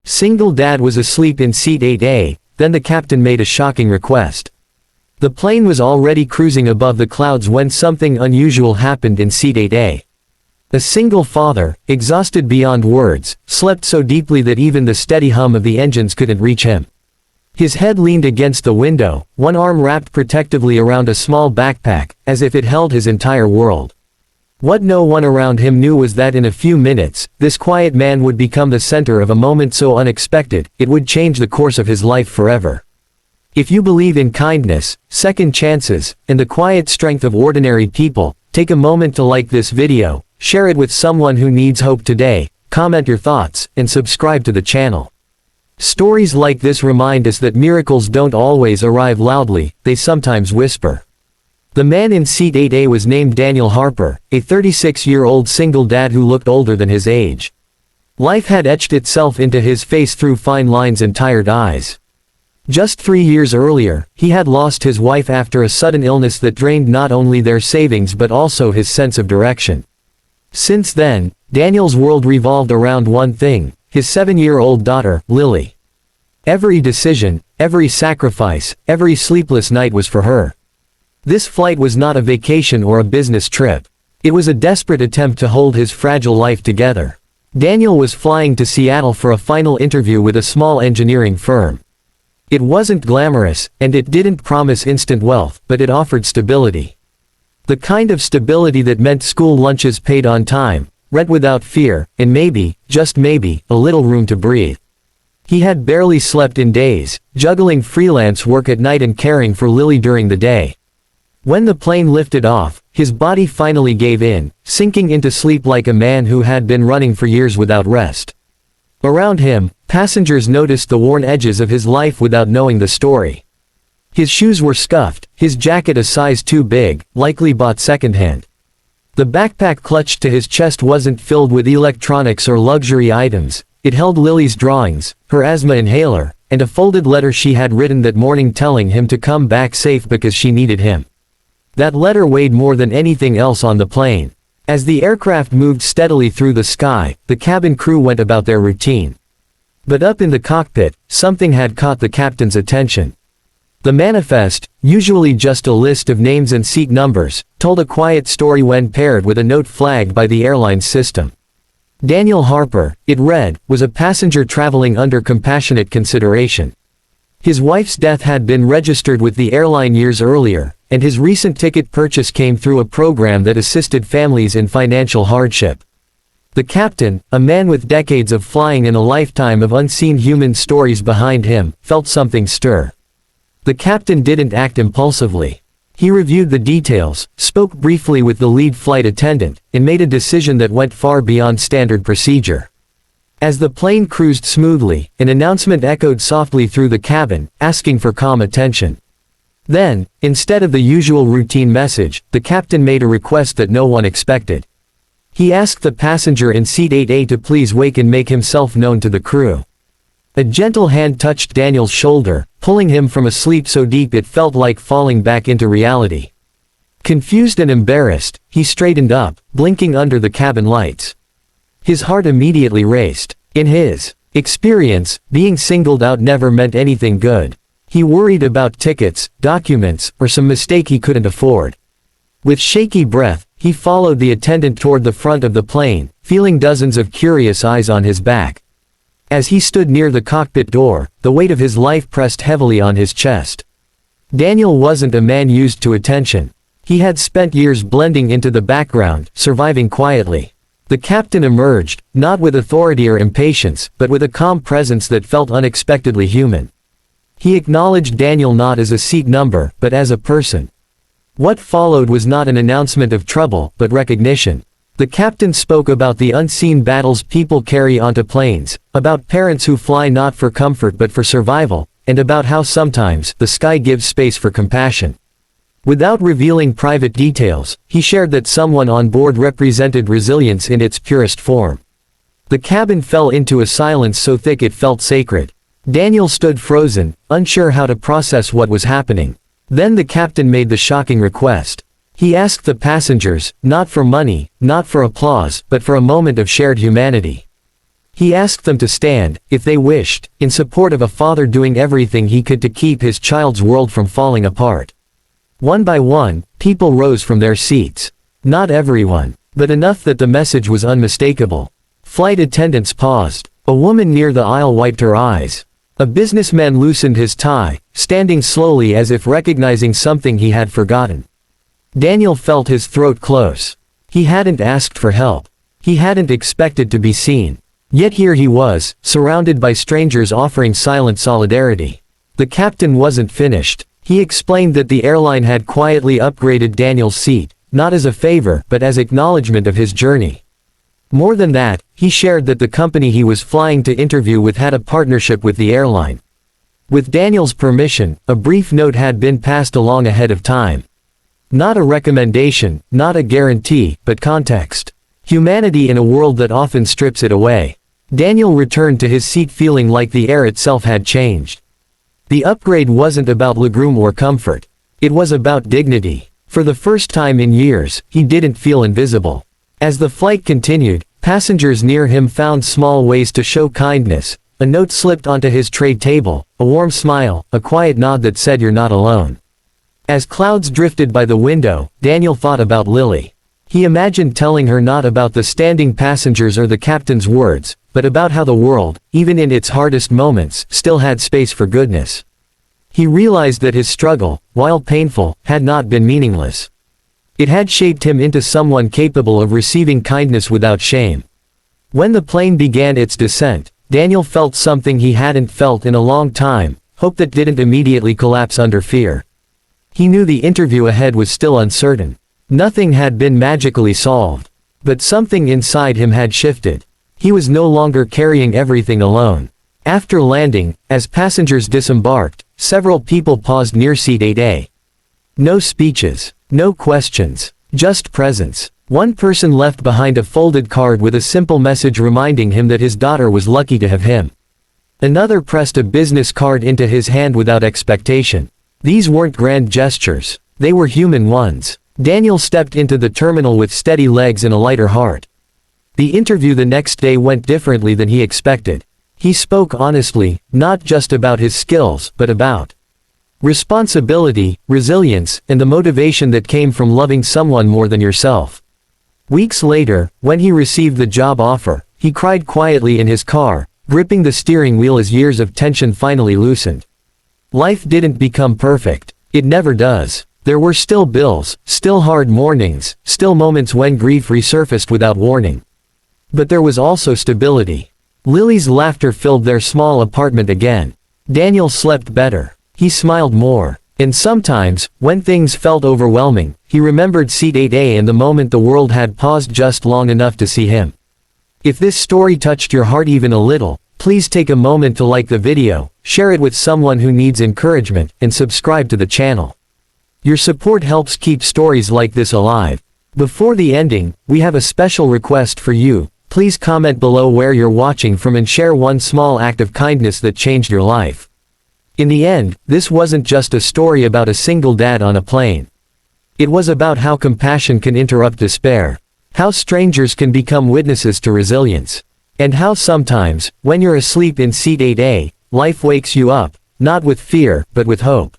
Single Dad was asleep in seat 8A, then the captain made a shocking request. The plane was already cruising above the clouds when something unusual happened in seat 8A. A single father, exhausted beyond words, slept so deeply that even the steady hum of the engines couldn't reach him. His head leaned against the window, one arm wrapped protectively around a small backpack, as if it held his entire world. What no one around him knew was that in a few minutes, this quiet man would become the center of a moment so unexpected, it would change the course of his life forever. If you believe in kindness, second chances, and the quiet strength of ordinary people, take a moment to like this video, share it with someone who needs hope today, comment your thoughts, and subscribe to the channel. Stories like this remind us that miracles don't always arrive loudly, they sometimes whisper. The man in seat 8A was named Daniel Harper, a 36-year-old single dad who looked older than his age. Life had etched itself into his face through fine lines and tired eyes. Just 3 years earlier, he had lost his wife after a sudden illness that drained not only their savings but also his sense of direction. Since then, Daniel's world revolved around one thing: his 7-year-old daughter, Lily. Every decision, every sacrifice, every sleepless night was for her. This flight was not a vacation or a business trip. It was a desperate attempt to hold his fragile life together. Daniel was flying to Seattle for a final interview with a small engineering firm. It wasn't glamorous, and it didn't promise instant wealth, but it offered stability. The kind of stability that meant school lunches paid on time, rent without fear, and maybe, just maybe, a little room to breathe. He had barely slept in days, juggling freelance work at night and caring for Lily during the day. When the plane lifted off, his body finally gave in, sinking into sleep like a man who had been running for years without rest. Around him, passengers noticed the worn edges of his life without knowing the story. His shoes were scuffed, his jacket a size too big, likely bought secondhand. The backpack clutched to his chest wasn't filled with electronics or luxury items, it held Lily's drawings, her asthma inhaler, and a folded letter she had written that morning telling him to come back safe because she needed him. That letter weighed more than anything else on the plane. As the aircraft moved steadily through the sky, the cabin crew went about their routine. But up in the cockpit, something had caught the captain's attention. The manifest, usually just a list of names and seat numbers, told a quiet story when paired with a note flagged by the airline's system. Daniel Harper, it read, was a passenger traveling under compassionate consideration. His wife's death had been registered with the airline years earlier, and his recent ticket purchase came through a program that assisted families in financial hardship. The captain, a man with decades of flying and a lifetime of unseen human stories behind him, felt something stir. The captain didn't act impulsively. He reviewed the details, spoke briefly with the lead flight attendant, and made a decision that went far beyond standard procedure. As the plane cruised smoothly, an announcement echoed softly through the cabin, asking for calm attention. Then, instead of the usual routine message, the captain made a request that no one expected. He asked the passenger in seat 8A to please wake and make himself known to the crew. A gentle hand touched Daniel's shoulder, pulling him from a sleep so deep it felt like falling back into reality. Confused and embarrassed, he straightened up, blinking under the cabin lights. His heart immediately raced. In his experience, being singled out never meant anything good. He worried about tickets, documents, or some mistake he couldn't afford. With shaky breath, he followed the attendant toward the front of the plane, feeling dozens of curious eyes on his back. As he stood near the cockpit door, the weight of his life pressed heavily on his chest. Daniel wasn't a man used to attention. He had spent years blending into the background, surviving quietly. The captain emerged, not with authority or impatience, but with a calm presence that felt unexpectedly human. He acknowledged Daniel not as a seat number, but as a person. What followed was not an announcement of trouble, but recognition. The captain spoke about the unseen battles people carry onto planes, about parents who fly not for comfort but for survival, and about how sometimes the sky gives space for compassion. Without revealing private details, he shared that someone on board represented resilience in its purest form. The cabin fell into a silence so thick it felt sacred. Daniel stood frozen, unsure how to process what was happening. Then the captain made the shocking request. He asked the passengers, not for money, not for applause, but for a moment of shared humanity. He asked them to stand, if they wished, in support of a father doing everything he could to keep his child's world from falling apart. One by one, people rose from their seats. Not everyone, but enough that the message was unmistakable. Flight attendants paused. A woman near the aisle wiped her eyes. A businessman loosened his tie, standing slowly as if recognizing something he had forgotten. Daniel felt his throat close. He hadn't asked for help. He hadn't expected to be seen. Yet here he was, surrounded by strangers offering silent solidarity. The captain wasn't finished. He explained that the airline had quietly upgraded Daniel's seat, not as a favor but as acknowledgement of his journey. More than that, he shared that the company he was flying to interview with had a partnership with the airline. With Daniel's permission, a brief note had been passed along ahead of time. Not a recommendation, not a guarantee, but context. Humanity in a world that often strips it away. Daniel returned to his seat feeling like the air itself had changed. The upgrade wasn't about legroom or comfort. It was about dignity. For the first time in years, he didn't feel invisible. As the flight continued, passengers near him found small ways to show kindness. A note slipped onto his tray table, a warm smile, a quiet nod that said you're not alone. As clouds drifted by the window, Daniel thought about Lily. He imagined telling her not about the standing passengers or the captain's words, but about how the world, even in its hardest moments, still had space for goodness. He realized that his struggle, while painful, had not been meaningless. It had shaped him into someone capable of receiving kindness without shame. When the plane began its descent, Daniel felt something he hadn't felt in a long time, hope that didn't immediately collapse under fear. He knew the interview ahead was still uncertain. Nothing had been magically solved. But something inside him had shifted. He was no longer carrying everything alone. After landing, as passengers disembarked, several people paused near seat 8A. No speeches, no questions, just presence. One person left behind a folded card with a simple message reminding him that his daughter was lucky to have him. Another pressed a business card into his hand without expectation. These weren't grand gestures. They were human ones. Daniel stepped into the terminal with steady legs and a lighter heart. The interview the next day went differently than he expected. He spoke honestly, not just about his skills, but about responsibility, resilience, and the motivation that came from loving someone more than yourself. Weeks later, when he received the job offer, he cried quietly in his car, gripping the steering wheel as years of tension finally loosened. Life didn't become perfect. It never does. There were still bills, still hard mornings, still moments when grief resurfaced without warning. But there was also stability. Lily's laughter filled their small apartment again. Daniel slept better. He smiled more. And sometimes, when things felt overwhelming, he remembered seat 8A and the moment the world had paused just long enough to see him. If this story touched your heart even a little, please take a moment to like the video, share it with someone who needs encouragement, and subscribe to the channel. Your support helps keep stories like this alive. Before the ending, we have a special request for you. Please comment below where you're watching from and share one small act of kindness that changed your life. In the end, this wasn't just a story about a single dad on a plane. It was about how compassion can interrupt despair, how strangers can become witnesses to resilience, and how sometimes, when you're asleep in seat 8A, life wakes you up, not with fear, but with hope.